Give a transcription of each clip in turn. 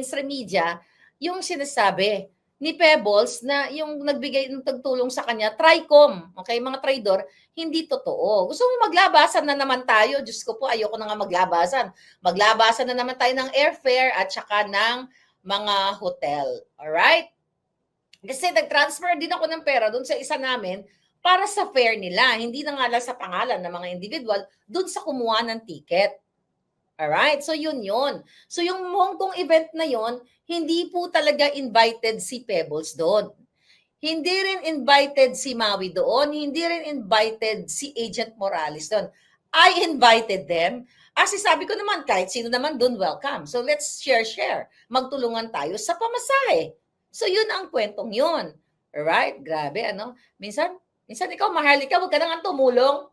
mainstream media yung sinasabi ni Pebbles na yung nagbigay ng tagtulong sa kanya, TRICOM, okay, mga traidor, hindi totoo. Gusto mo maglabasan na naman tayo? Diyos ko po, ayoko na nga maglabasan. Maglabasan na naman tayo ng airfare at saka ng mga hotel. Alright? Kasi nag-transfer din ako ng pera doon sa isa namin para sa fare nila. Hindi na nga lang sa pangalan ng mga individual doon sa kumuha ng ticket. Alright? So yun yun. So yung Hong Kong event na yun, hindi po talaga invited si Pebbles doon. Hindi rin invited si Maui doon. Hindi rin invited si Agent Morales doon. I invited them. As sabi ko naman, kahit sino naman doon, welcome. So let's share. Magtulungan tayo sa pamasahe. So yun ang kwentong yun. Alright? Grabe, ano? Minsan ikaw, maharlika, huwag ka nang tumulong.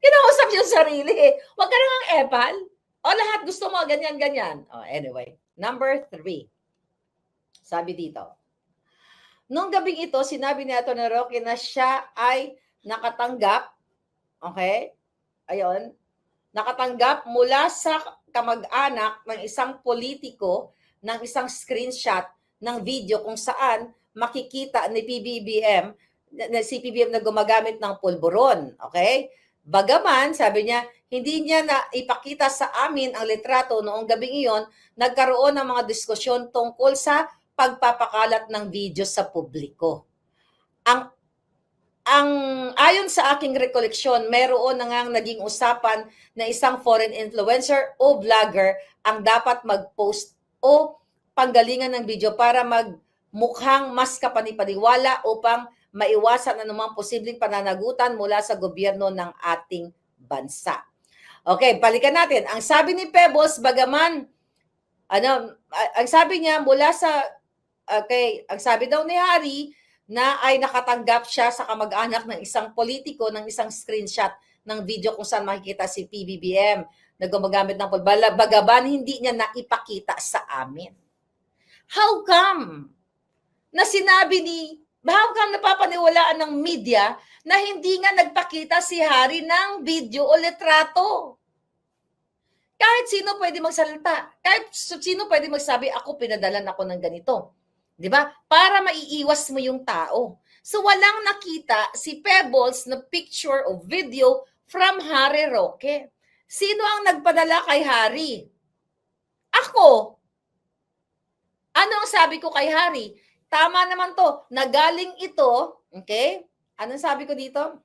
Kinausap yung sarili eh. Huwag ka nang epal. O lahat gusto mo, ganyan. Anyway, number 3. Sabi dito, nung gabing ito, sinabi ni Atty. Roque na siya ay nakatanggap, okay? Ayun, nakatanggap mula sa kamag-anak ng isang politiko ng isang screenshot ng video kung saan makikita ni si PBBM na gumagamit ng pulburon, okay? Bagaman, sabi niya, hindi niya na ipakita sa amin ang litrato noong gabing iyon, nagkaroon ng mga diskusyon tungkol sa pagpapakalat ng video sa publiko. Ang ayon sa aking rekoleksyon, meron na ngang naging usapan na isang foreign influencer o vlogger ang dapat mag-post o panggalingan ng video para magmukhang mas kapanipaniwala upang maiwasan anumang posibleng pananagutan mula sa gobyerno ng ating bansa. Okay, balikan natin. Ang sabi ni Pebbles, bagaman, ang sabi niya mula sa, ang sabi daw ni Harry na ay nakatanggap siya sa kamag-anak ng isang politiko ng isang screenshot ng video kung saan makikita si PBBM na gumagamit ng pulbala, bagaman hindi niya naipakita sa amin. How come na how come napapaniwalaan ng media na hindi nga nagpakita si Harry ng video o litrato? Kahit sino pwede magsalita. Kahit sino pwede magsabi, ako pinadalan ako ng ganito. 'Di ba? Para maiiwas mo yung tao. So walang nakita si Pebbles na picture o video from Harry Roque. Sino ang nagpadala kay Harry? Ako. Ano ang sabi ko kay Harry? Tama naman to. Nagaling ito, okay? Anong sabi ko dito?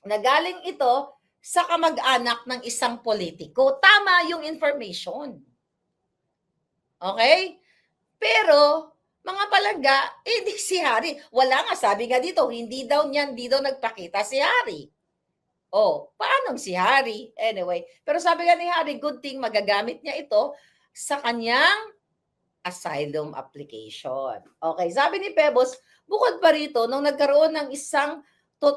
Nagaling ito sa kamag-anak ng isang politiko. Tama yung information. Okay? Pero, mga palangga, di si Harry. Wala nga, sabi nga dito, hindi daw nagpakita si Harry. Paano si Harry? Anyway, pero sabi nga ni Harry, good thing magagamit niya ito sa kanyang asylum application. Okay, sabi ni Pebbles, bukod pa rito, nung nagkaroon ng isang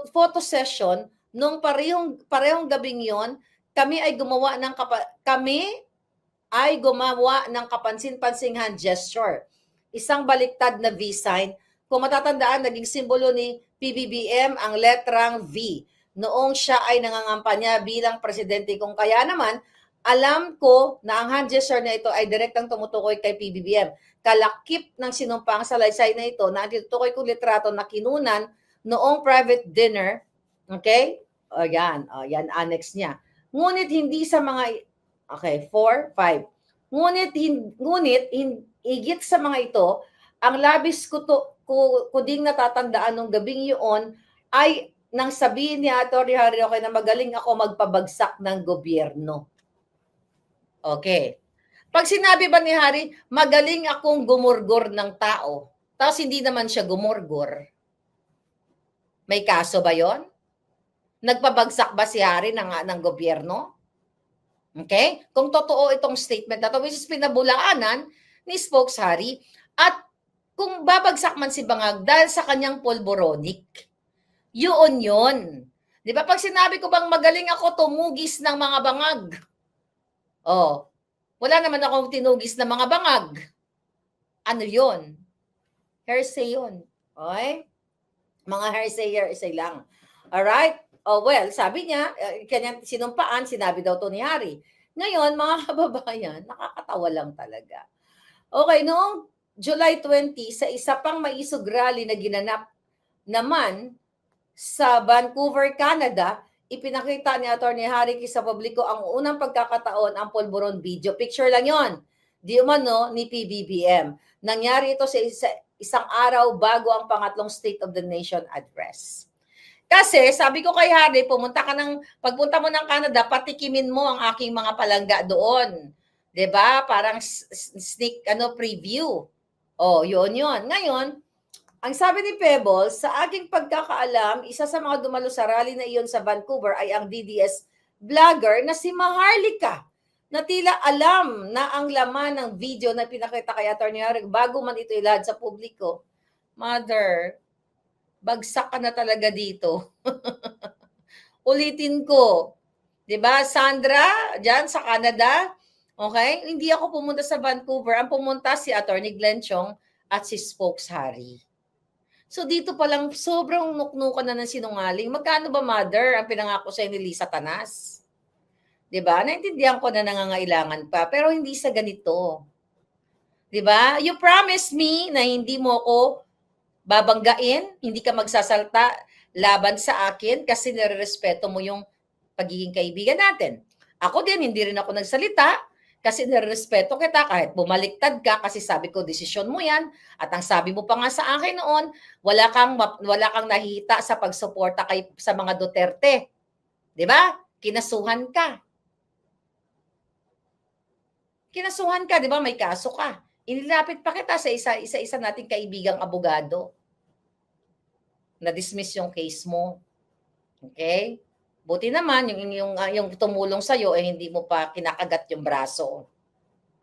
photo session, nung parehong gabing yon, kami ay gumawa ng kapansin-pansing hand gesture. Isang baliktad na V sign. Kung matatandaan, naging simbolo ni PBBM ang letrang V noong siya ay nangangampanya bilang presidente. Kung kaya naman, alam ko na ang hand gesture na ito ay direktang tumutukoy kay PBBM. Kalakip ng sinumpang salaysay na ito na tinutukoy kong litrato na kinunan noong private dinner. Okay? Yan, annex niya. Ngunit hindi sa mga, 4, 5. Ngunit higit sa mga ito, ang labis ko ding natatandaan nung gabing yun ay nang sabihin ni Atty. Harry Roque na magaling ako magpabagsak ng gobyerno. Okay. Pag sinabi ba ni Harry, magaling akong gumurgor ng tao, tapos hindi naman siya gumurgor, may kaso ba yon? Nagpabagsak ba si Harry ng gobyerno? Okay? Kung totoo itong statement na ito, which is pinabulaanan ni Spokes Harry, at kung babagsak man si Bangag dahil sa kanyang polboronic, yun. Di ba? Pag sinabi ko bang magaling ako tumugis ng mga bangag, wala naman akong tinugis na mga bangag. Ano yun? Hearsay yun. Okay? Mga hearsay lang. Alright? Well, sabi niya, kanyang sinumpaan, sinabi daw to ni Harry. Ngayon, mga kababayan, nakakatawa lang talaga. Okay, noong July 20, sa isa pang maisog rally na ginanap naman sa Vancouver, Canada, ipinakita ni Atty. Harricky sa publiko ang unang pagkakataon ang pulburon video. Picture lang yon. Di umano ni PBBM. Nangyari ito sa isang araw bago ang pangatlong State of the Nation address. Kasi sabi ko kay Harry, pagpunta mo ng Canada, patikimin mo ang aking mga palangga doon. 'Di ba? Parang sneak preview. Oh, yun. Ngayon, ang sabi ni Pebbles, sa aking pagkakaalam, isa sa mga dumalo sa rally na iyon sa Vancouver ay ang DDS vlogger na si Maharlika, na tila alam na ang laman ng video na pinakita kay Atty. Harricky bago man ito ilahad sa publiko. Mother, bagsak ka na talaga dito. Ulitin ko. 'Di ba, Sandra, diyan sa Canada? Okay? Hindi ako pumunta sa Vancouver. Ang pumunta si Atty. Glenn Chong at si Spokes Harry. So dito pa lang sobrang nuknukan na ng sinungaling. Magkano ba, Mother, ang pinangako sa ni Lisa Tanas? 'Di ba? Naintindihan ko na nangangailangan pa, pero hindi sa ganito. 'Di ba? You promised me na hindi mo ako babanggain, hindi ka magsasalta laban sa akin kasi nirerespeto mo yung pagiging kaibigan natin. Ako din, hindi rin ako nagsalita kasi nirerespeto kita kahit bumaliktad ka kasi sabi ko, desisyon mo yan. At ang sabi mo pa nga sa akin noon, wala kang nahihita sa pagsuporta sa mga Duterte. 'Di ba? Kinasuhan ka. Kinasuhan ka, 'di ba? May kaso ka. Inilapit pa kita sa isa nating kaibigang abogado. Na-dismiss yung case mo. Okay? Buti naman yung tumulong sa iyo hindi mo pa kinakagat yung braso.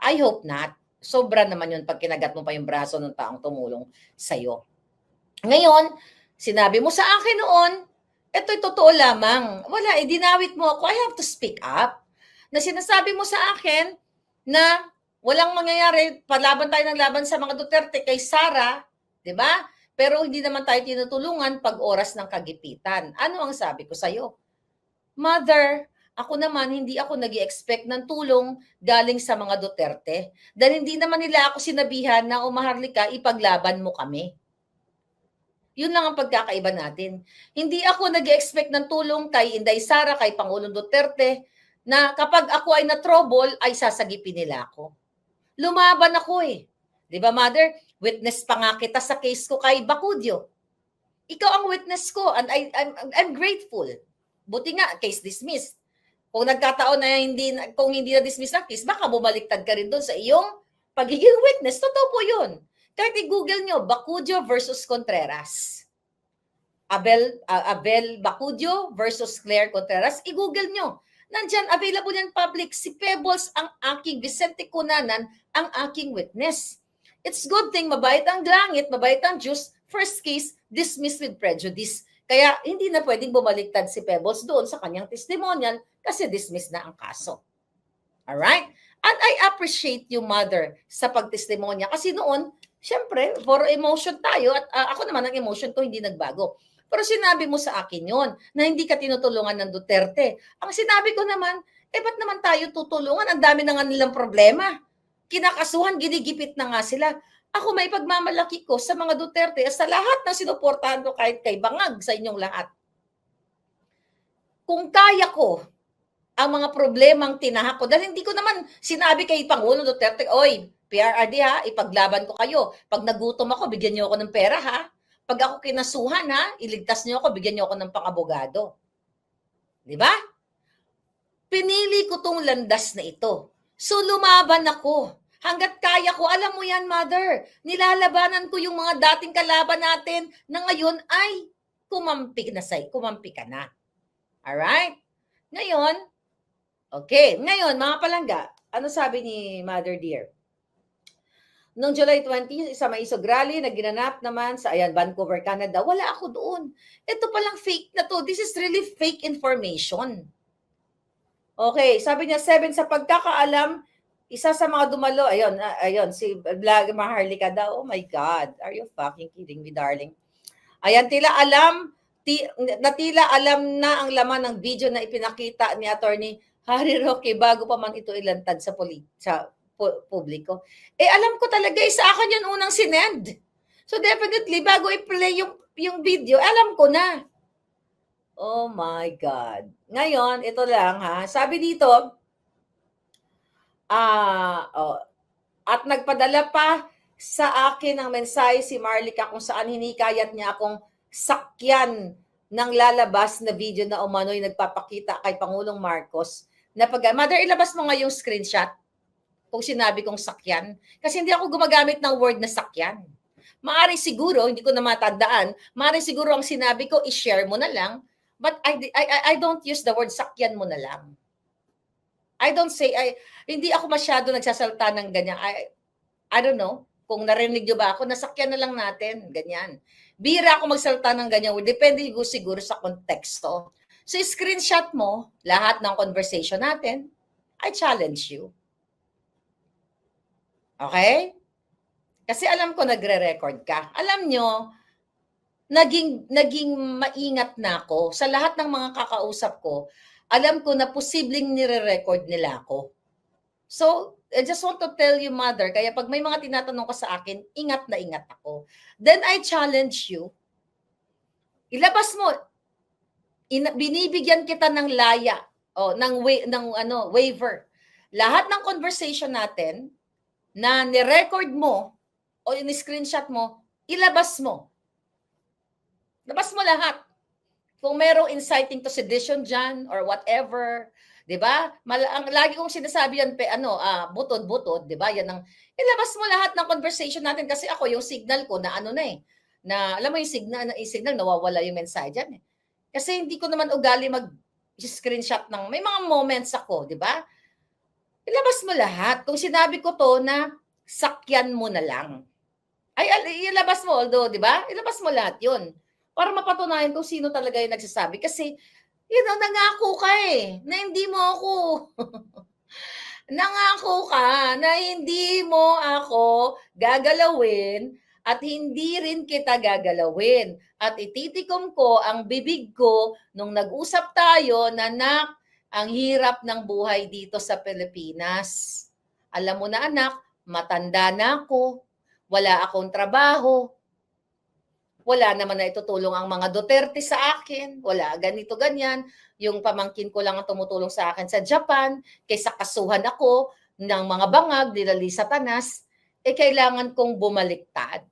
I hope not. Sobra naman yun pag kinagat mo pa yung braso ng taong tumulong sa iyo. Ngayon, sinabi mo sa akin noon, ito'y totoo lamang. Wala, dinawit mo ako. I have to speak up. Na sinasabi mo sa akin na walang mangyayari, palaban tayo ng laban sa mga Duterte kay Sara, 'di ba? Pero hindi naman tayo tinutulungan pag oras ng kagipitan. Ano ang sabi ko sa iyo? Mother, ako naman hindi ako nag-i-expect ng tulong galing sa mga Duterte. Dahil hindi naman nila ako sinabihan na Maharlika, ipaglaban mo kami. Yun lang ang pagkakaiba natin. Hindi ako nag-i-expect ng tulong kay Inday Sara, kay Pangulong Duterte, na kapag ako ay na-trouble, ay sasagipin nila ako. Lumaban ako eh. 'Di ba, Mother? Witness pa nga kita sa case ko kay Bacudio. Ikaw ang witness ko and I'm grateful. Buti nga, case dismissed. Kung nagkataon na kung hindi na-dismiss ang case, baka bumaliktad ka rin doon sa iyong pagiging witness. Totoo po yun. Kahit i-google nyo, Bacudio versus Contreras. Abel Bacudio versus Claire Contreras, i-google nyo. Nandyan, available yan public. Si Pebbles ang aking, Vicente Cunanan ang aking witness. It's good thing, mabait ang langit, mabait ang Diyos. First case, dismissed with prejudice. Kaya hindi na pwedeng bumaliktad si Pebbles doon sa kanyang testimonial kasi dismissed na ang kaso. Alright? And I appreciate you, Mother, sa pagtestimonya. Kasi noon, syempre, for emotion tayo at ako naman ang emotion ko hindi nagbago. Pero sinabi mo sa akin yon na hindi ka tinutulungan ng Duterte. Ang sinabi ko naman, ba't naman tayo tutulungan? Ang dami na nga nilang problema. Kinakasuhan, ginigipit na nga sila. Ako may pagmamalaki ko sa mga Duterte sa lahat na sinuportahan ko kahit kay Bangag sa inyong lahat. Kung kaya ko ang mga problemang tinahak ko, dahil hindi ko naman sinabi kay Pangulong Duterte, oy, PRRD ha, ipaglaban ko kayo. Pag nagutom ako, bigyan niyo ako ng pera ha. Pag ako kinasuhan ha, iligtas niyo ako, bigyan niyo ako ng pang-abogado. Di ba? Pinili ko tong landas na ito. So lumaban ako. Hanggat kaya ko, alam mo yan, Mother, nilalabanan ko yung mga dating kalaban natin na ngayon ay kumampi ka na. Alright? Ngayon, okay. Ngayon, mga palangga, ano sabi ni Mother Dear? Noong July 20, sa Maisog Rally na ginanap naman sa Vancouver, Canada, wala ako doon. Ito palang fake na to. This is really fake information. Okay, sabi niya, 7 sa pagkakaalam, isa sa mga dumalo, ayun, si Vlog Maharlika daw. Oh my God, are you fucking kidding me, darling? Ayan, tila alam na ang laman ng video na ipinakita ni Attorney Harry Roque bago pa man ito ilantad sa publiko. Alam ko talaga, sa akin yun unang sinend. So definitely, bago i-play yung video, alam ko na. Oh my God. Ngayon, ito lang ha. Sabi dito, at nagpadala pa sa akin ng mensahe si Marlica kung saan hinikayat niya akong sakyan ng lalabas na video na umano'y nagpapakita kay Pangulong Marcos na Mother, ilabas mo nga yung screenshot kung sinabi kong sakyan. Kasi hindi ako gumagamit ng word na sakyan. Maari siguro, hindi ko na matandaan, maari siguro ang sinabi ko, i-share mo na lang, but I don't use the word sakyan mo na lang. Hindi ako masyado nagsasalta ng ganyan. I don't know kung narinig nyo ba ako, nasakyan na lang natin, ganyan. Bira ako magsalta ng ganyan. Depende siguro sa konteksto. So, screenshot mo lahat ng conversation natin. I challenge you. Okay? Kasi alam ko nagre-record ka. Alam nyo, naging maingat na ako. Sa lahat ng mga kakausap ko, alam ko na posibleng nire-record nila ako. So, I just want to tell you, Mother, kaya pag may mga tinatanong ka sa akin, ingat na ingat ako. Then I challenge you, ilabas mo, binibigyan kita ng laya, ng waiver. Lahat ng conversation natin na ni-record mo o ni-screenshot mo, ilabas mo. Labas mo lahat. Kung merong inciting to sedition dyan or whatever, 'di ba? Lagi kong sinasabi yan butod-butod, 'di ba? Yan ang ilabas mo lahat ng conversation natin kasi ako yung signal ko na na alam mo yung signal nawawala yung mensahe diyan eh. Kasi hindi ko naman ugali mag-screenshot ng may mga moments ako, 'di ba? Ilabas mo lahat. Kung sinabi ko to na sakyan mo na lang. Ilabas mo although, 'di ba? Ilabas mo lahat 'yun para mapatunayan kung sino talaga yung nagsasabi kasi nangako ka na hindi mo ako nangako ka na hindi mo ako gagalawin at hindi rin kita gagalawin. At ititikom ko ang bibig ko nung nag-usap tayo na ang hirap ng buhay dito sa Pilipinas. Alam mo na anak, matanda na ako, wala akong trabaho, wala naman na itutulong ang mga Duterte sa akin. Wala, ganito, ganyan. Yung pamangkin ko lang ang tumutulong sa akin sa Japan. Kaysa kasuhan ako ng mga bangag, nila Lisa Tanas, kailangan kong bumaliktad.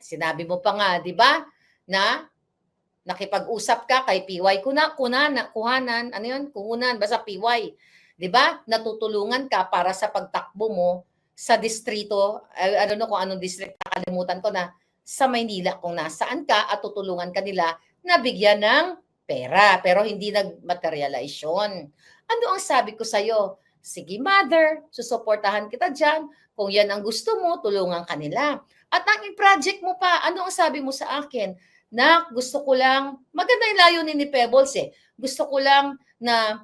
Sinabi mo pa nga, di ba, na nakipag-usap ka kay PY kuhanan, ano yun? Kuhunan, basta PY. Di ba? Natutulungan ka para sa pagtakbo mo sa distrito, I don't know kung anong district, nakalimutan ko na, sa Maynila kung nasaan ka at tutulungan ka nila na bigyan ng pera pero hindi nag-materialize yun. Ano ang sabi ko sa'yo? Sige mother, susuportahan kita dyan. Kung yan ang gusto mo, tulungan ka nila. At ang project mo pa, ano ang sabi mo sa akin? Na gusto ko lang, maganda yung layunin ni Pebbles Gusto ko lang na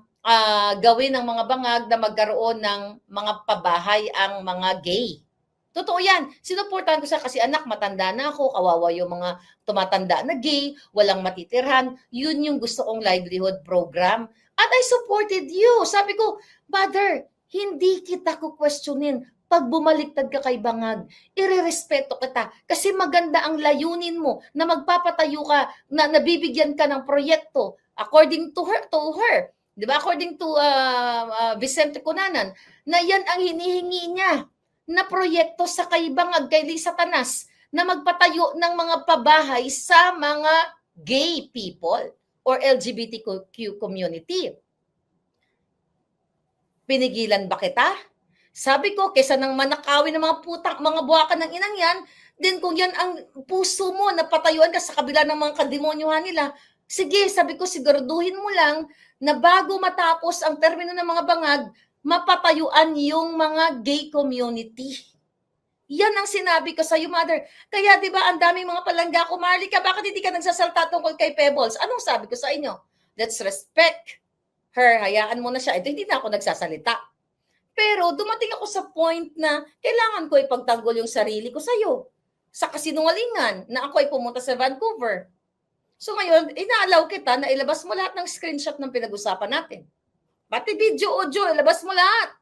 gawin ng mga bangag na magkaroon ng mga pabahay ang mga gay. Totoo yan. Sinuportahan ko siya kasi anak, matanda na ako, kawawa yung mga tumatanda na gay, walang matitirhan. Yun yung gusto kong livelihood program. At I supported you. Sabi ko, Mother, hindi kita ko questionin. Pag bumaliktad ka kay Bangag, irerespeto kita. Kasi maganda ang layunin mo na magpapatayo ka, na nabibigyan ka ng proyekto according to her. Di ba? According to Vicente Cunanan, na yan ang hinihingi niya na proyekto sa kay Bangag, kay Lisa Tanas, na magpatayo ng mga pabahay sa mga gay people or LGBTQ community. Pinigilan ba kita? Sabi ko, kesa nang manakawin ng mga mga buwakan ng inang yan, then kung yan ang puso mo na patayuan ka sa kabila ng mga kademonyuhan nila, sige, sabi ko, siguraduhin mo lang na bago matapos ang termino ng mga bangag, mapatayuan yung mga gay community. Yan ang sinabi ko sa iyo, Mother. Kaya 'di ba ang daming mga palangga ko, Marlica, bakit hindi ka nagsasalta tungkol kay Pebbles? Anong sabi ko sa inyo? Let's respect her. Hayaan mo na siya. Ito, hindi na ako nagsasalita. Pero dumating ako sa point na kailangan ko ipagtanggol yung sarili ko sa iyo. Sa kasinungalingan na ako ay pumunta sa Vancouver. So ngayon, inaalaw kita na ilabas mo lahat ng screenshot ng pinag-usapan natin. Pati video, audio, ilabas mo lahat.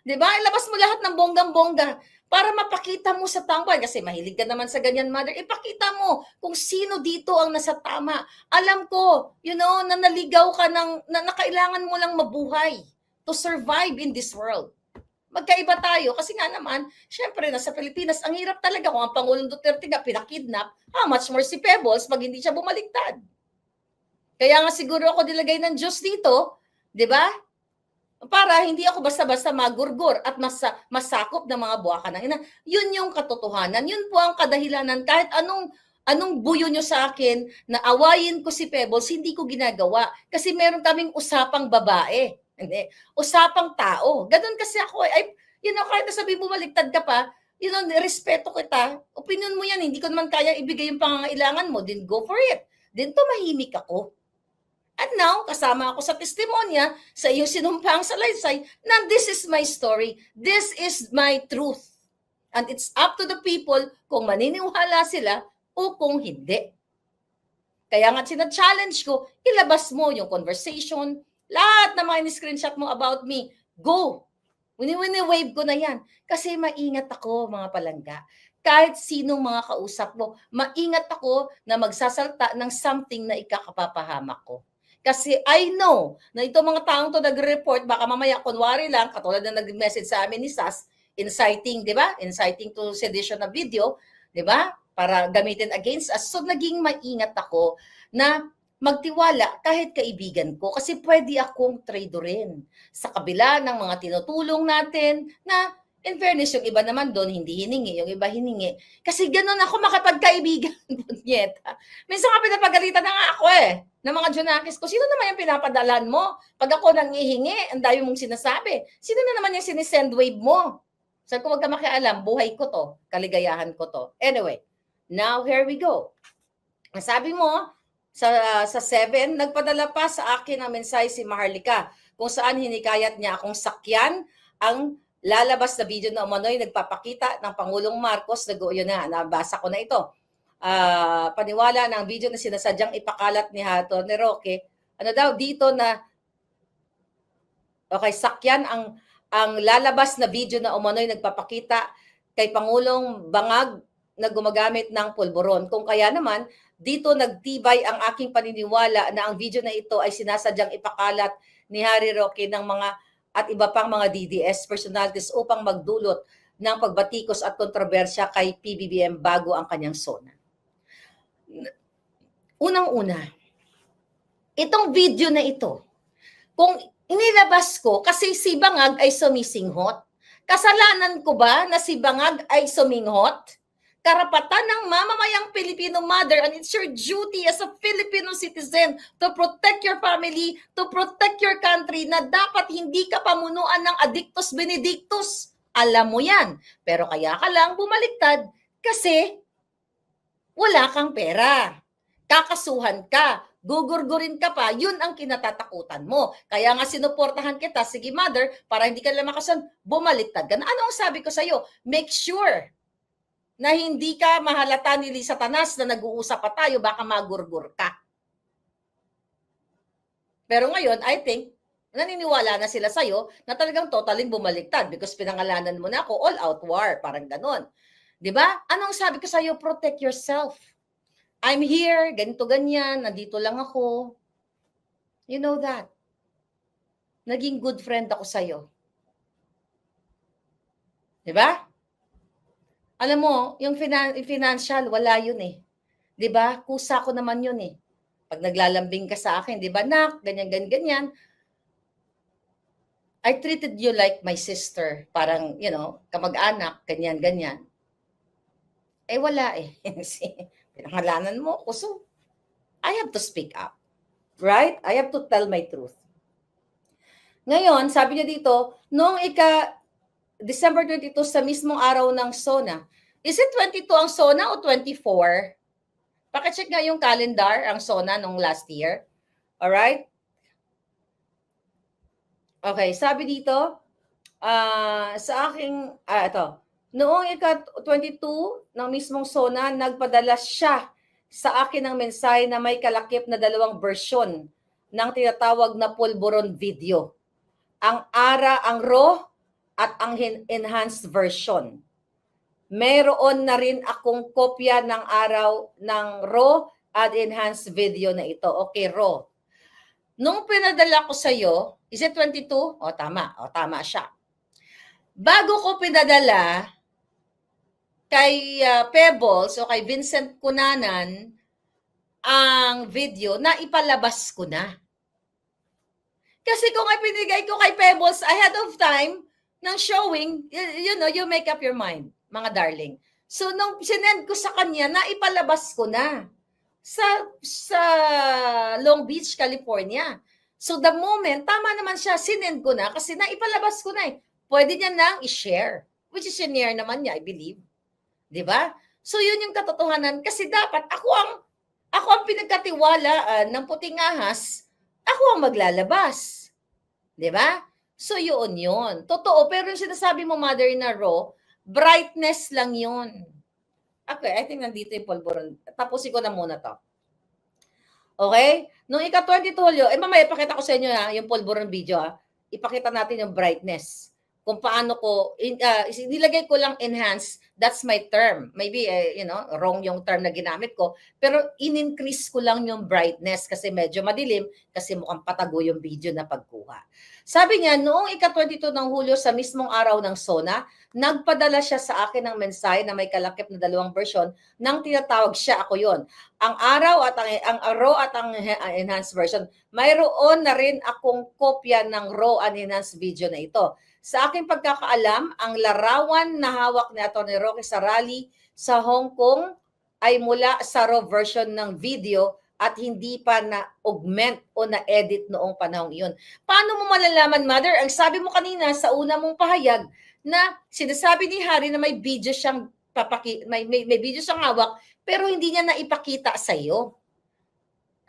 'Di ba? Ilabas mo lahat ng bonggang-bongga para mapakita mo sa taong bayan, kasi mahilig ka naman sa ganyan, mother, ipakita mo kung sino dito ang nasa tama. Alam ko, na naligaw ka na kailangan mo lang mabuhay to survive in this world. Magkaiba tayo kasi nga naman, syempre, nasa Pilipinas, ang hirap talaga kung ang Pangulong Duterte nga pinakidnap, how much more si Pebbles pag hindi siya bumaliktad. Kaya nga siguro ako nilagay ng Diyos dito, di ba? Para hindi ako basta-basta magurgur at masakop ng mga buwaka ng ina. Yun yung katotohanan. Yun po ang kadahilanan. Kahit anong buyo nyo sa akin na awayin ko si Pebbles, hindi ko ginagawa. Kasi meron kaming usapang babae. Hindi. Usapang tao. Ganun kasi ako. Kahit nasabi bumaliktad ka pa, respeto kita. Opinion mo yan. Hindi ko naman kaya ibigay yung pangangailangan mo. Then go for it. Then tumahimik ako. At now, kasama ako sa testimonya, sa iyong sinumpang salaysay, na this is my story. This is my truth. And it's up to the people kung maniniwala sila o kung hindi. Kaya nga sina-challenge ko, ilabas mo yung conversation, lahat na mga screenshot mo about me, go! Wini-wave ko na yan. Kasi maingat ako, mga palangga. Kahit sinong mga kausap mo, maingat ako na magsasalta ng something na ikakapapahamak ko. Kasi I know na itong mga taong to nag-report, baka mamaya kunwari lang, katulad na nag-message sa amin ni Sas, inciting, di ba? Inciting to sedition na video, di ba? Para gamitin against us. So naging maingat ako na magtiwala kahit kaibigan ko kasi pwede akong tradorin sa kabila ng mga tinutulong natin na in fairness, yung iba naman doon hindi hiningi, yung iba hiningi. Kasi ganun ako makapagkaibigan, punyeta. Minsan nga pinapagalitan na nga ako ng mga Junakis ko. Sino naman yung pinapadalan mo? Pag ako nangihingi, ang dami mong sinasabi. Sino na naman yung sinisend wave mo? Sabi ko, wag ka makialam, buhay ko to, kaligayahan ko to. Anyway, now here we go. Sabi mo, sa 7, nagpadala pa sa akin ang mensahe si Maharlika kung saan hinikayat niya akong sakyan ang lalabas na video na umano'y nagpapakita ng Pangulong Marcos. Yun na, nabasa ko na ito. Paniwala ng video na sinasadyang ipakalat ni Hato ni Roque. Ano daw dito na sakyan ang lalabas na video na umano'y nagpapakita kay Pangulong Bangag na gumagamit ng pulburon. Kung kaya naman, dito nagtibay ang aking paniniwala na ang video na ito ay sinasadyang ipakalat ni Harry Roque ng mga at iba pang mga DDS personalities upang magdulot ng pagbatikos at kontrobersya kay PBBM bago ang kanyang SONA. Unang-una, itong video na ito, kung inilabas ko kasi si Bangag ay sumisinghot, kasalanan ko ba na si Bangag ay suminghot? Karapatan ng mamamayang Filipino mother, and it's your duty as a Filipino citizen to protect your family, to protect your country, na dapat hindi ka pamunuan ng addictus benedictus. Alam mo yan. Pero kaya ka lang bumaliktad kasi wala kang pera. Kakasuhan ka. Gugurgurin ka pa. Yun ang kinatatakutan mo. Kaya nga sinuportahan kita, sige mother, para hindi ka lang makasan, bumaliktad ka na. Ano ang sabi ko sa'yo? Make sure na hindi ka mahalata ni Satanas na nag-uusap pa tayo, baka magurgur ka. Pero ngayon, I think, naniniwala na sila sa'yo na talagang totaling bumaliktad because pinangalanan mo na ako, all-out war, parang ganon. Diba? Anong sabi ko sa'yo? Protect yourself. I'm here, ganito ganyan, nandito lang ako. You know that. Naging good friend ako sa'yo. Diba? Alam mo, yung financial, wala yun eh. 'Di ba? Kusa ko naman yun eh. Pag naglalambing ka sa akin, 'di ba, nak, ganyan. I treated you like my sister. Parang, kamag-anak, ganyan. Eh, wala eh. Pinangalanan mo ako. So, I have to speak up. Right? I have to tell my truth. Ngayon, sabi niya dito, noong December 22 sa mismong araw ng SONA. Is it 22 ang SONA o 24? Pakicheck nga yung calendar, ang SONA nung last year. Alright? Okay, sabi dito, sa aking, ito, noong ika-22 ng mismong SONA, nagpadala siya sa akin ng mensahe na may kalakip na 2 version ng tinatawag na pulburon video. Ang raw at ang enhanced version. Meron na rin akong kopya ng araw ng raw at enhanced video na ito. Okay, raw. Nung pinadala ko sa'yo, is it 22? O, tama. O, tama siya. Bago ko pinadala kay Pebbles o kay Vincent Cunanan ang video, na ipalabas ko na. Kasi kung ay pinigay ko kay Pebbles ahead of time ng showing, you know, you make up your mind, mga darling. So, nung sinend ko sa kanya, naipalabas ko na sa Long Beach, California. So, the moment, tama naman siya, sinend ko na kasi naipalabas ko na eh. Pwede niya nang i-share, which is share naman niya, I believe. Diba? So, yun yung katotohanan. Kasi dapat, ako ang pinagkatiwalaan ng puting ahas, ako ang maglalabas. Diba? So, yun. Totoo, pero yung sinasabi mo, Mother na raw, brightness lang yun. Okay, I think nandito yung polvoron. Tapusin ko na muna to. Okay? Nung ika-22 Hulyo, mamaya ipakita ko sa inyo yung polvoron video Ipakita natin yung brightness. Kung paano ko, nilagay ko lang enhance, that's my term. Maybe, wrong yung term na ginamit ko. Pero in-increase ko lang yung brightness kasi medyo madilim kasi mukhang patago yung video na pagkuha. Sabi niya, noong ika-22 ng Hulyo sa mismong araw ng SONA, nagpadala siya sa akin ng mensahe na may kalakip na 2 version nang tinatawag siya ako yon. Ang araw at ang raw at ang enhanced version, mayroon na rin akong kopya ng raw and enhanced video na ito. Sa aking pagkakaalam, ang larawan na hawak ni Atty. Roque Sarali sa Hong Kong ay mula sa raw version ng video at hindi pa na-augment o na-edit noong panahong iyon. Paano mo malalaman, Mother? Ang sabi mo kanina sa una mong pahayag na sinasabi ni Harry na may video siyang may video siyang hawak pero hindi niya naipakita sa iyo.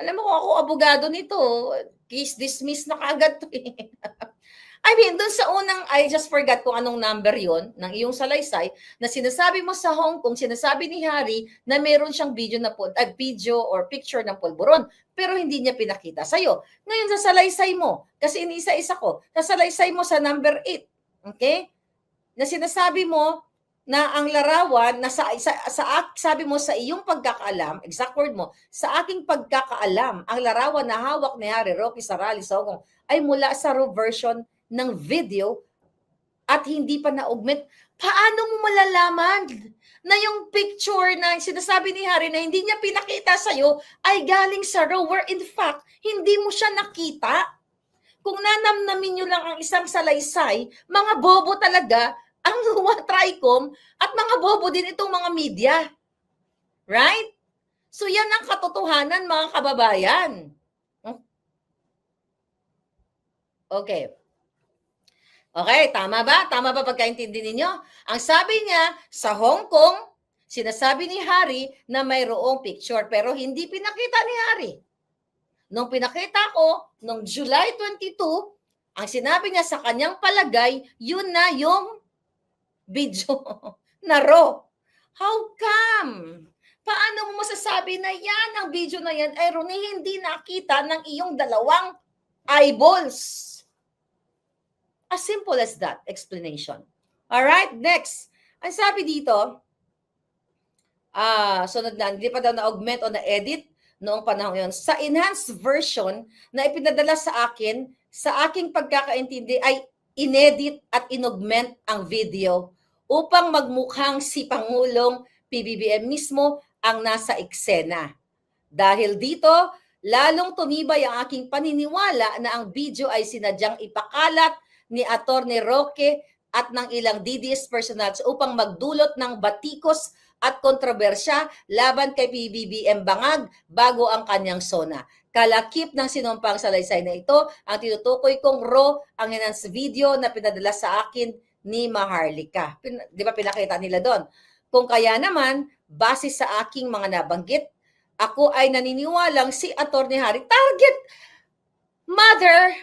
Alam mo kung ako abogado nito, case dismissed na kaagad to eh. I mean, doon sa unang, I just forgot kung anong number yon ng iyong salaysay, na sinasabi mo sa Hong Kong, sinasabi ni Harry na meron siyang video or picture ng polvoron, pero hindi niya pinakita sa'yo. Ngayon sa salaysay mo, kasi iniisa-isa ko, sa salaysay mo sa number 8, okay? Na sinasabi mo na ang larawan, na sabi mo sa iyong pagkakaalam, exact word mo, sa aking pagkakaalam, ang larawan na hawak ni Harry Roque Sarali sa Hong Kong ay mula sa raw version ng video at hindi pa na-augment. Paano mo malalaman na yung picture na sinasabi ni Harry na hindi niya pinakita sa'yo ay galing sa raw where in fact, hindi mo siya nakita? Kung nanamnamin nyo lang ang isang salaysay, mga bobo talaga ang TRICOM at mga bobo din itong mga media. Right? So yan ang katotohanan, mga kababayan. Okay. Okay, tama ba? Tama ba pagkaintindi ninyo? Ang sabi niya, sa Hong Kong, sinasabi ni Harry na mayroong picture pero hindi pinakita ni Harry. Nung pinakita ko, nung July 22, ang sinabi niya sa kanyang palagay, yun na yung video na raw. How come? Paano mo masasabi na yan, ang video na yan, ay hindi nakita ng iyong 2 eyeballs? As simple as that explanation. All right, next. Ang sabi dito, sunod na, hindi pa daw na-augment o na-edit noong panahon yon. Sa enhanced version na ipinadala sa akin, sa aking pagkakaintindi ay inedit at inaugment ang video upang magmukhang si Pangulong PBBM mismo ang nasa eksena. Dahil dito, lalong tumibay ang aking paniniwala na ang video ay sinadyang ipakalat ni Atty. Roque at ng ilang DDS personals upang magdulot ng batikos at kontrobersya laban kay PBBM Bangag bago ang kanyang SONA. Kalakip ng sinumpang salaysay na ito, ang tinutukoy kong raw ang enhanced video na pinadala sa akin ni Maharlika. Di ba pinakita nila doon? Kung kaya naman, base sa aking mga nabanggit, ako ay naniniwalang si Atty. Harry target. Mother,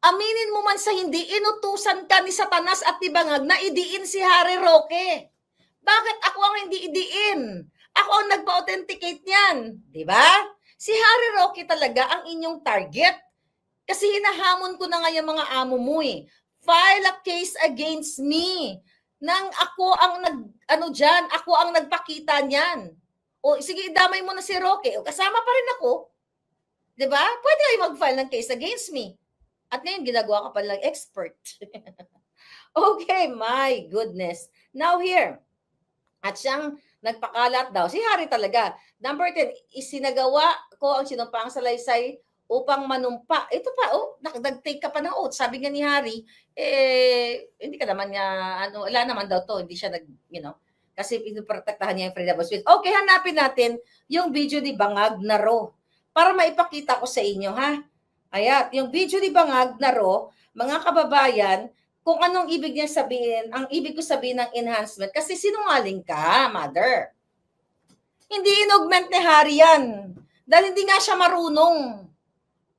aminin mo man sa hindi, inutusan ka ni Satanas at ni Bangag na idiin si Harry Roque. Bakit ako ang hindi idiin? Ako ang nagpa-authenticate niyan. Di ba? Si Harry Roque talaga ang inyong target. Kasi hinahamon ko na nga yung mga amo mo eh. file a case against me. Nang ako ang ako ang nagpakita niyan. O sige, damay mo na si Roque. O kasama pa rin ako. 'Di ba? Pwede kayo mag-file ng case against me. At ngayon, ginagawa ka pa lang expert. Okay, my goodness. Now here, at siyang nagpakalat daw, si Harry talaga. Number 10, isinagawa ko ang sinumpang salaysay upang manumpa. Ito pa, nag-take ka pa ng oath. Sabi nga ni Harry, hindi ka naman niya, wala naman daw to, hindi siya kasi pinuprotektahan niya yung freedom of speech. Okay, hanapin natin yung video ni Bangag na Ro para maipakita ko sa inyo, ha? Ayan, yung video ni Bangag na Ro, mga kababayan, kung anong ibig niya sabihin, ang ibig ko sabihin ng enhancement, kasi sinungaling ka, mother. Hindi inaugment ni Harry yan. Dahil hindi nga siya marunong.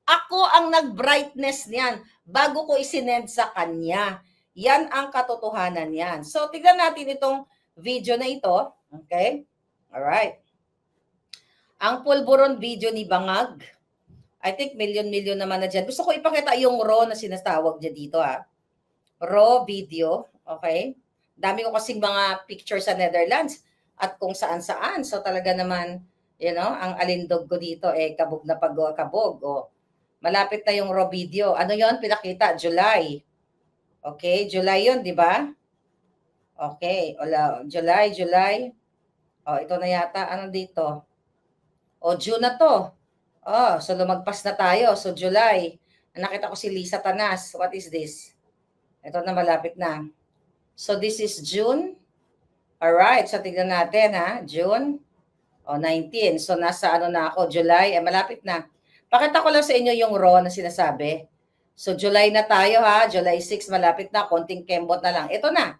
Ako ang nag-brightness niyan bago ko isinend sa kanya. Yan ang katotohanan niyan. So, tignan natin itong video na ito. Okay? Alright. Ang pulburon video ni Bangag. I think million naman na dyan. Gusto ko ipakita yung raw na sinasawag niya dito, ha. Raw video, okay? Dami ko kasing mga pictures sa Netherlands at kung saan-saan. So talaga naman, ang alindog ko dito, kabog na kabog. Malapit na yung raw video. Ano yon pinakita? July. Okay, July yon, di ba? Okay, July. Ito na yata. Ano dito? June na to. So lumagpas na tayo. So July. Nakita ko si Lisa Tanas. What is this? Ito na, malapit na. So, this is June. Alright, so tignan natin, ha. June. 19. So, nasa na ako, July. Malapit na. Pakita ko lang sa inyo yung raw na sinasabi. So, July na tayo, ha. July 6, malapit na. Konting kembot na lang. Ito na.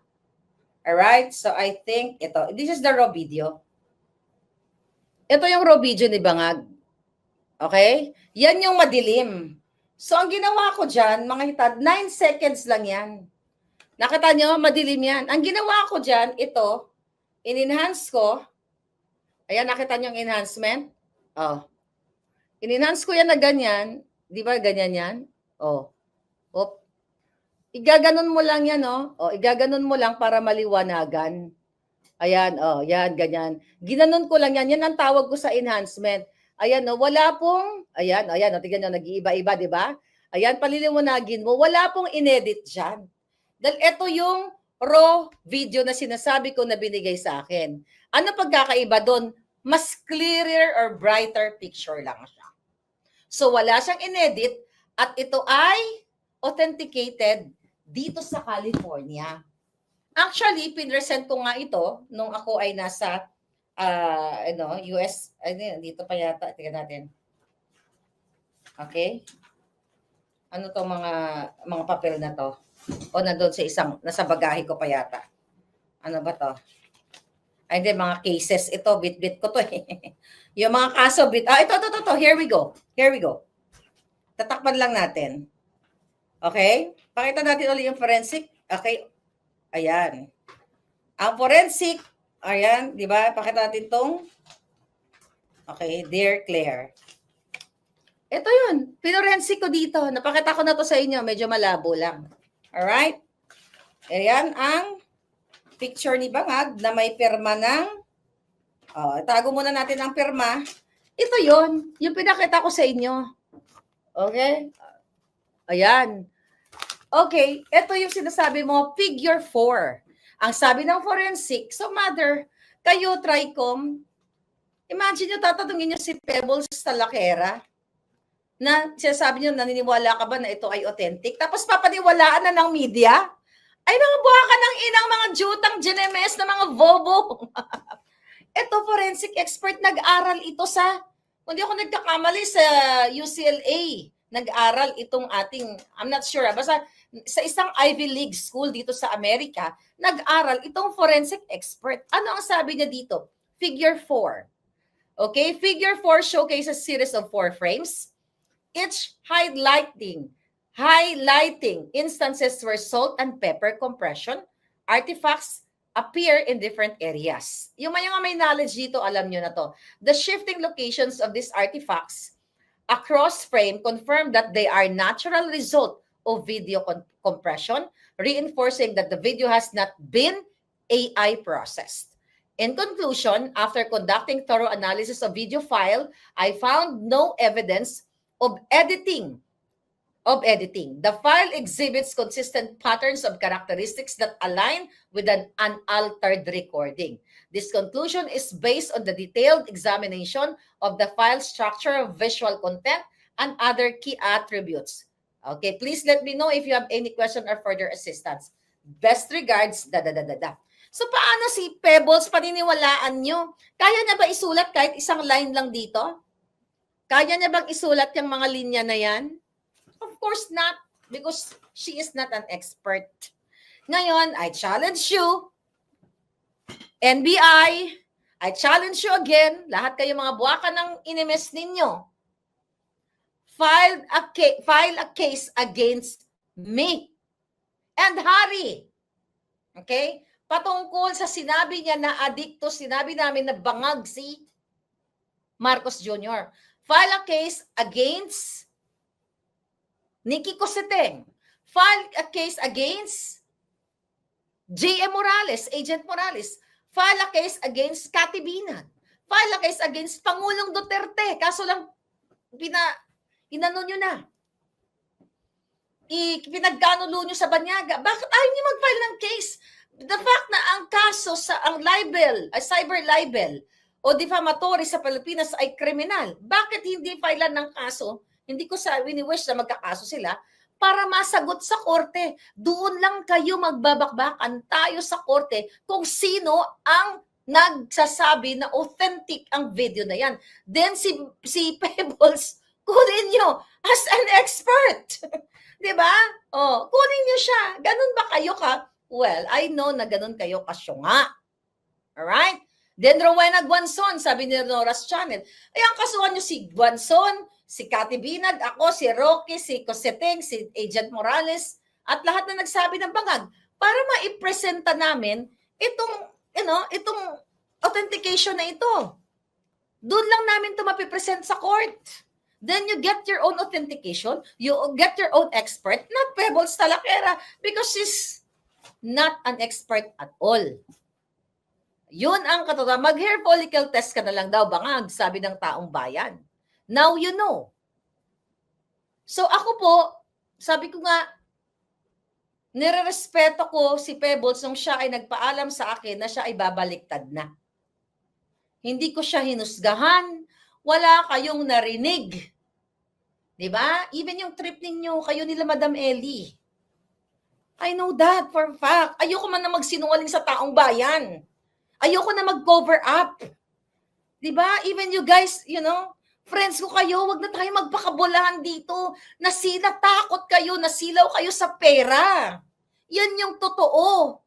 Alright, so I think ito. This is the raw video. Ito yung raw video ni Bangag. Okay? Yan yung madilim. So, ang ginawa ko dyan, mga hitad, 9 seconds lang yan. Nakita nyo, madilim yan. Ang ginawa ko dyan, ito, in-enhance ko. Ayan, nakita nyo yung enhancement? In-enhance ko yan na ganyan. Di ba, ganyan yan? Igaganon mo lang yan, igaganon mo lang para maliwanagan. Ayan, yan, ganyan. Ginanon ko lang yan. Yan ang tawag ko sa enhancement. Ayan, wala pong, tignan nyo, nag-iiba-iba, di ba? Ayan, paliliwanagin mo, wala pong inedit dyan. Dahil ito yung raw video na sinasabi ko na binigay sa akin. Ano pagkakaiba doon? Mas clearer or brighter picture lang siya. So, wala siyang inedit at ito ay authenticated dito sa California. Actually, pinresent ko nga ito nung ako ay nasa US, dito pa yata, tingnan natin. Okay? Ano to mga papel na to? Nandoon sa nasa bagahe ko pa yata. Ano ba to? Hindi, mga cases. Ito, bit-bit ko to eh. Yung mga kaso, ito. Here we go. Tatakpan lang natin. Okay? Pakita natin ulit yung forensic. Okay? Ayan. Ang forensic, ayan, di ba? Pakita natin tong. Okay, Dear Claire. Ito yun. Pinorensic ko dito. Napakita ko na to sa inyo. Medyo malabo lang. Alright? Ayan ang picture ni Bangag na may pirma ng tago muna natin ang pirma. Ito yun. Yung pinakita ko sa inyo. Okay? Ayan. Okay. Ito yung sinasabi mo, figure 4. Ang sabi ng forensic, so mother, kayo, TRICOM, imagine nyo, tatanungin nyo si Pebbles Talakera na sinasabi nyo, naniniwala ka ba na ito ay authentic? Tapos papaniwalaan na ng media? Ay, mga buha ka ng inang mga jutang GNMS na mga bobo. Ito, forensic expert, nag-aral ito sa, kung di ako nagkakamali, sa UCLA. Nag-aral itong ating, I'm not sure, basta sa isang Ivy League school dito sa Amerika, nag-aral itong forensic expert. Ano ang sabi niya dito? Figure 4. Okay? Figure 4 showcases a series of 4 frames, each highlighting instances where salt and pepper compression artifacts appear in different areas. Yung may knowledge dito, alam nyo na to. The shifting locations of these artifacts across frame confirm that they are natural result o video compression, reinforcing that the video has not been AI processed. In conclusion, after conducting thorough analysis of video file, I found no evidence of editing. The file exhibits consistent patterns of characteristics that align with an unaltered recording. This conclusion is based on the detailed examination of the file structure, visual content, and other key attributes. Okay, please let me know if you have any question or further assistance. Best regards, da. So paano si Pebbles, paniniwalaan nyo? Kaya niya ba isulat kahit isang line lang dito? Kaya niya bang isulat yung mga linya na yan? Of course not, because she is not an expert. Ngayon, I challenge you, NBI, I challenge you again, lahat kayo mga buwaka ng inimes ninyo, file a case against me and Harry. Okay? Patungkol sa sinabi niya na adikto, sinabi namin na bangag si Marcos Jr. File a case against Nikki Cosseteng. File a case against J.M. Morales, Agent Morales. File a case against Cathy Binag. File a case against Pangulong Duterte. Kaso lang, inano nyo na. Pinagkanulo nyo sa banyaga. Bakit ayaw nyo mag-file ng case? The fact na ang kaso sa ang libel, cyber libel o defamatory sa Pilipinas ay kriminal. Bakit hindi filean ng kaso? Hindi ko sa wini-wish na magkakaso sila para masagot sa korte. Doon lang kayo magbabakbakan tayo sa korte kung sino ang nagsasabi na authentic ang video na yan. Then si Pebbles, kunin nyo as an expert. Diba? Oh, kunin nyo siya. Ganun ba kayo ka? Well, I know na ganun kayo kasyunga. Alright? Then Rowena Guanzon, sabi ni Nora's Channel, ay ang kasuhan nyo si Guanzon, si Cathy Binag, ako, si Rocky, si Cosseteng, si Agent Morales, at lahat na nagsabi ng bangag para maipresenta namin itong, itong authentication na ito. Doon lang namin ito mapipresent sa court. Then you get your own authentication, you get your own expert, not Pebbles Talakera, because she's not an expert at all. Yun ang katotohanan. Mag-hair follicle test ka na lang daw, bangag, sabi ng taong bayan. Now you know. So ako po, sabi ko nga, nirerespeto ko si Pebbles nung siya ay nagpaalam sa akin na siya ay babaliktad na. Hindi ko siya hinusgahan, wala kayong narinig. Diba? Even yung trip ninyo, kayo nila Madam Ellie. I know that for a fact. Ayoko man na magsinungaling sa taong bayan. Ayoko na mag-cover up. Diba? Even you guys, friends ko kayo, wag na tayo magpakabulahan dito. Takot kayo, nasilaw kayo sa pera. Yan yung totoo.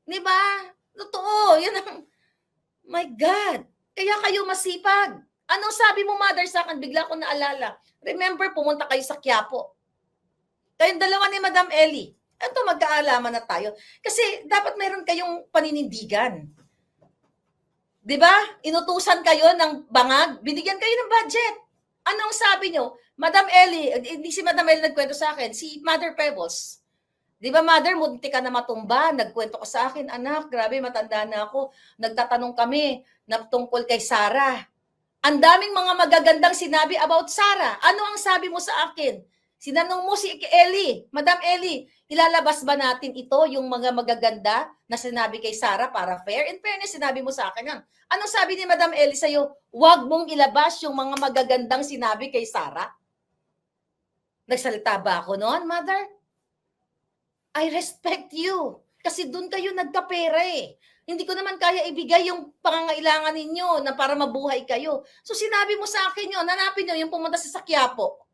Diba? Totoo. Yan ang, my God. Kaya kayo masipag. Anong sabi mo, mother, sa akin? Bigla ko naalala. Remember, pumunta kayo sa Quiapo. Kayong dalawa ni Madam Ellie. Ito, magkaalaman na tayo. Kasi dapat mayroon kayong paninindigan. Diba? Inutusan kayo ng bangag, binigyan kayo ng budget. Anong sabi nyo? Madam Ellie, hindi si Madam Ellie nagkwento sa akin, si Mother Pebbles. Diba, Mother, munti ka na matumba, nagkwento ka sa akin, anak, grabe, matanda na ako. Nagtatanong kami na tungkol kay Sarah. Ang daming mga magagandang sinabi about Sarah. Ano ang sabi mo sa akin? Sinanong mo si Ellie, Madam Ellie, ilalabas ba natin ito, yung mga magaganda na sinabi kay Sarah para fair? In fairness, sinabi mo sa akin yan. Anong sabi ni Madam Ellie sa'yo? Huwag mong ilabas yung mga magagandang sinabi kay Sarah. Nagsalita ba ako noon, Mother? I respect you. Kasi doon kayo nagkapera eh. Hindi ko naman kaya ibigay yung pangangailangan ninyo na para mabuhay kayo. So sinabi mo sa akin yun, hanapin nyo yung pumunta sa Quiapo.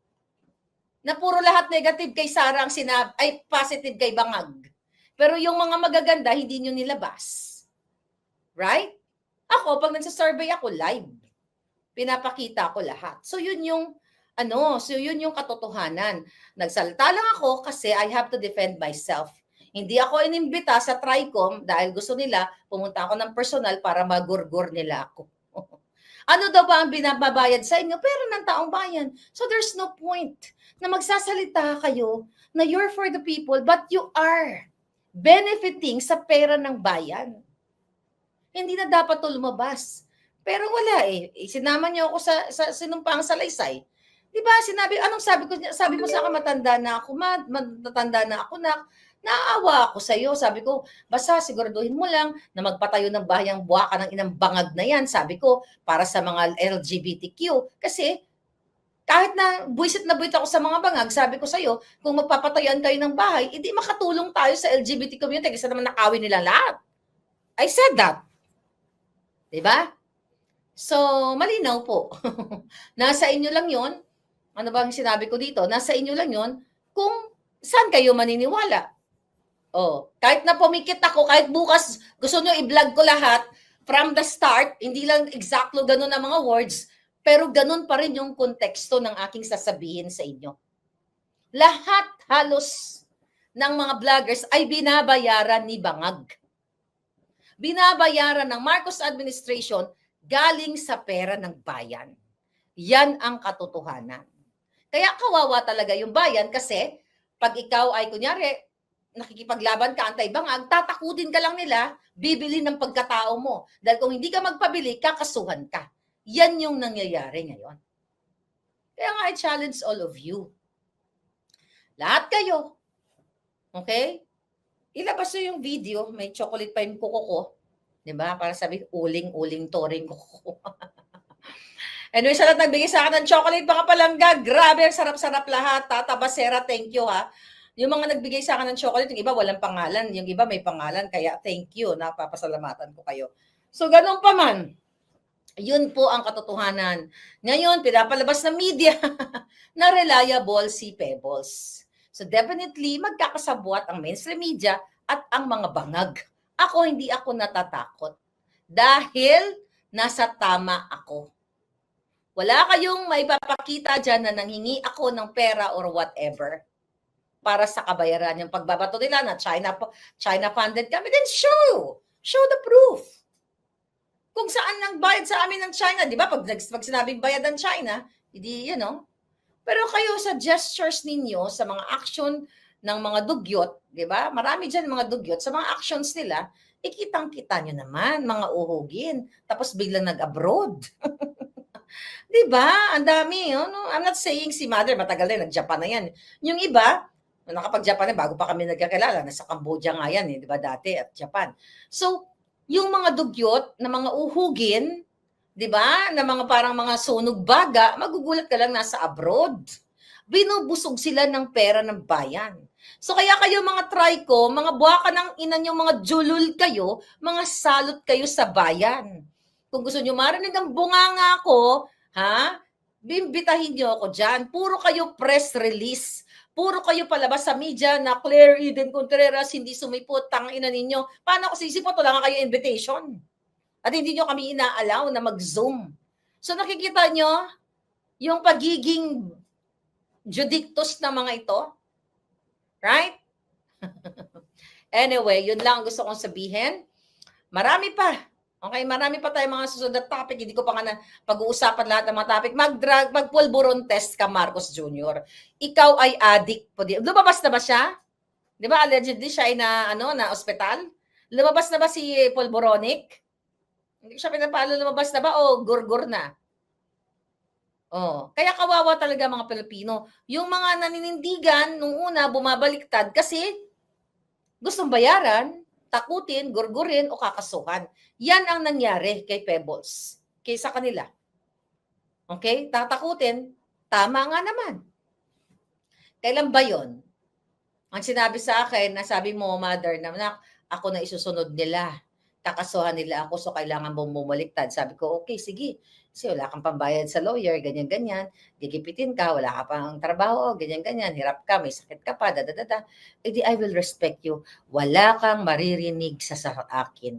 Na puro lahat negative kay Sarah ang sinabi, ay positive kay Bangag. Pero yung mga magaganda, hindi nyo nilabas. Right? Ako, pag nagsasurvey ako, live. Pinapakita ko lahat. So yun yung, yun yung katotohanan. Nagsalita lang ako kasi I have to defend myself. Hindi ako inimbita sa TRICOM dahil gusto nila, pumunta ako ng personal para magurgur nila ako. Ano daw ba ang binababayad sa inyo? Pera ng taong bayan. So there's no point na magsasalita kayo na you're for the people, but you are benefiting sa pera ng bayan. Hindi na dapat to lumabas. Pero wala eh. Sinama niyo ako sa sinumpang salaysay. Di ba? Sinabi, anong sabi ko? Sabi mo sa akin, matanda na ako, matanda na ako, naawa ako sa iyo. Sabi ko, basta siguraduhin mo lang na magpatayo ng bahayang buwaka ng inang bangag na yan. Sabi ko, para sa mga LGBTQ. Kasi kahit na buwisit na buwit ako sa mga bangag, sabi ko sa iyo, kung magpapatayuan kayo ng bahay, hindi makatulong tayo sa LGBT community kasi naman nakawin nila lahat. I said that. Diba? So, malinaw po. Nasa inyo lang yon. Ano bang sinabi ko dito? Nasa inyo lang yon kung saan kayo maniniwala. Oh, kahit na pumikit ako, kahit bukas gusto nyo i-vlog ko lahat from the start, hindi lang exactly ganun ang mga words, pero ganun pa rin yung konteksto ng aking sasabihin sa inyo. Lahat halos ng mga vloggers ay binabayaran ni Bangag. Binabayaran ng Marcos administration galing sa pera ng bayan. Yan ang katotohanan. Kaya kawawa talaga yung bayan kasi pag ikaw ay kunyari nakikipaglaban ka antay-bangag, tatakutin ka lang nila, bibili ng pagkatao mo. Dahil kung hindi ka magpabili, kakasuhan ka. Yan yung nangyayari ngayon. Kaya nga I challenge all of you. Lahat kayo. Okay? Ilabas nyo yung video, may chocolate pa yung kuko ko. Diba? Para sabi, uling-uling toring kuko. Anyway, sa lahat nagbigay sa akin ng chocolate, baka palangga. Grabe, sarap-sarap lahat. Tata Basera, thank you ha. Yung mga nagbigay sa akin ng chocolate, yung iba walang pangalan, yung iba may pangalan, kaya thank you, napapasalamatan ko kayo. So, ganun pa man, yun po ang katotohanan. Ngayon, pinapalabas ng media na reliable si Pebbles. So, definitely, magkakasabwat ang mainstream media at ang mga bangag. Ako, hindi ako natatakot. Dahil nasa tama ako. Wala kayong maipapakita dyan na nanghingi ako ng pera or whatever para sa kabayaran yung pagbabato nila na China funded kami, then show the proof. Kung saan nang bayad sa amin ng China, di ba? Pag sinabing bayad ng China, hindi, Pero kayo sa gestures ninyo, sa mga action ng mga dugyot, di ba? Marami dyan mga dugyot, sa mga actions nila, ikitang-kita nyo naman, mga uhugin. Tapos biglang nag-abroad. Di ba? Ang dami, I'm not saying si Mother, matagal na, nag-Japan na yan. Yung iba, nakapag-Japan na, bago pa kami nagkakilala, nasa Cambodia nga yan, di ba dati, at Japan. So, yung mga dugyot na mga uhugin, di ba, na mga parang mga sunog baga, magugulat ka lang nasa abroad. Binubusog sila ng pera ng bayan. So, kaya kayo mga triko, mga buwaka ng ina nyo, mga julul kayo, mga salot kayo sa bayan. Kung gusto nyo marinig ang bunganga ko, bimbitahin nyo ako dyan. Puro kayo press release. Puro kayo palabas sa media na Claire Eden Contreras hindi sumipot, tangina ninyo. Paano ako sisipot? Wala nga kayo invitation. At hindi nyo kami ina-allow na mag-Zoom. So nakikita nyo yung pagiging judictus na mga ito? Right? Anyway, yun lang gusto kong sabihin. Marami pa. Okay, marami pa tayong mga susunod na topic. Hindi ko pa nga na pag-uusapan lahat ng mga topic. Mag-pulburon test ka, Marcos Jr. Ikaw ay addict po. Lumabas na ba siya? Di ba, allegedly siya ay na ospital? Lumabas na ba si Pulboronic? Hindi ko siya pinapalo, lumabas na ba o gurgur na? Kaya kawawa talaga mga Pilipino. Yung mga naninindigan, nung una, bumabaliktad kasi gustong bayaran, takutin, gurgurin, o kakasuhan. Yan ang nangyari kay Pebbles. Kaysa kanila. Okay? Tatakutin, tama nga naman. Kailan ba yun? Ang sinabi sa akin, nasabi mo, Mother, na ako na isusunod nila. Kakasuhan nila ako, so kailangan mong bumaliktad. Sabi ko, okay, sige. Kasi wala kang pambayad sa lawyer, ganyan-ganyan. Gigipitin ka, wala ka pang trabaho, ganyan-ganyan. Hirap ka, may sakit ka pa, dadadada. Eh di, I will respect you. Wala kang maririnig sa akin.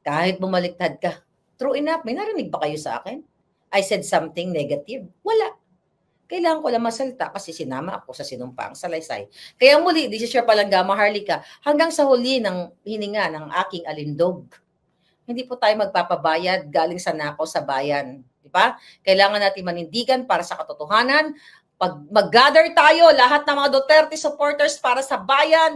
Kahit bumaliktad ka. True enough, may narinig ba kayo sa akin? I said something negative? Wala. Kailangan ko lang masalita kasi sinama ako sa sinumpang salaysay. Kaya muli, this is your Palangga, Maharlika, hanggang sa huli ng hininga ng aking alindog. Hindi po tayo magpapabayad galing sa nako sa bayan. pa. Kailangan natin manindigan para sa katotohanan. Pag mag-gather tayo, lahat ng mga Duterte supporters para sa bayan,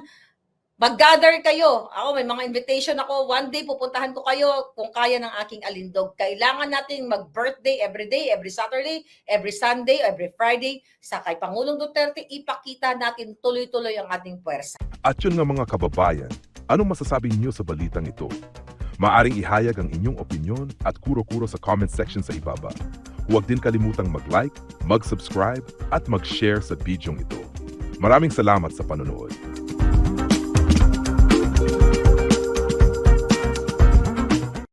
mag-gather kayo. Ako, may mga invitation ako. One day, pupuntahan ko kayo kung kaya ng aking alindog. Kailangan natin mag-birthday every day, every Saturday, every Sunday, every Friday. Sa kay Pangulong Duterte, ipakita natin tuloy-tuloy ang ating puwersa. At yun nga mga kababayan, anong masasabi niyo sa balitang ito? Maaring ihayag ang inyong opinyon at kuro-kuro sa comment section sa ibaba. Huwag din kalimutang mag-like, mag-subscribe at mag-share sa bidyong ito. Maraming salamat sa panonood.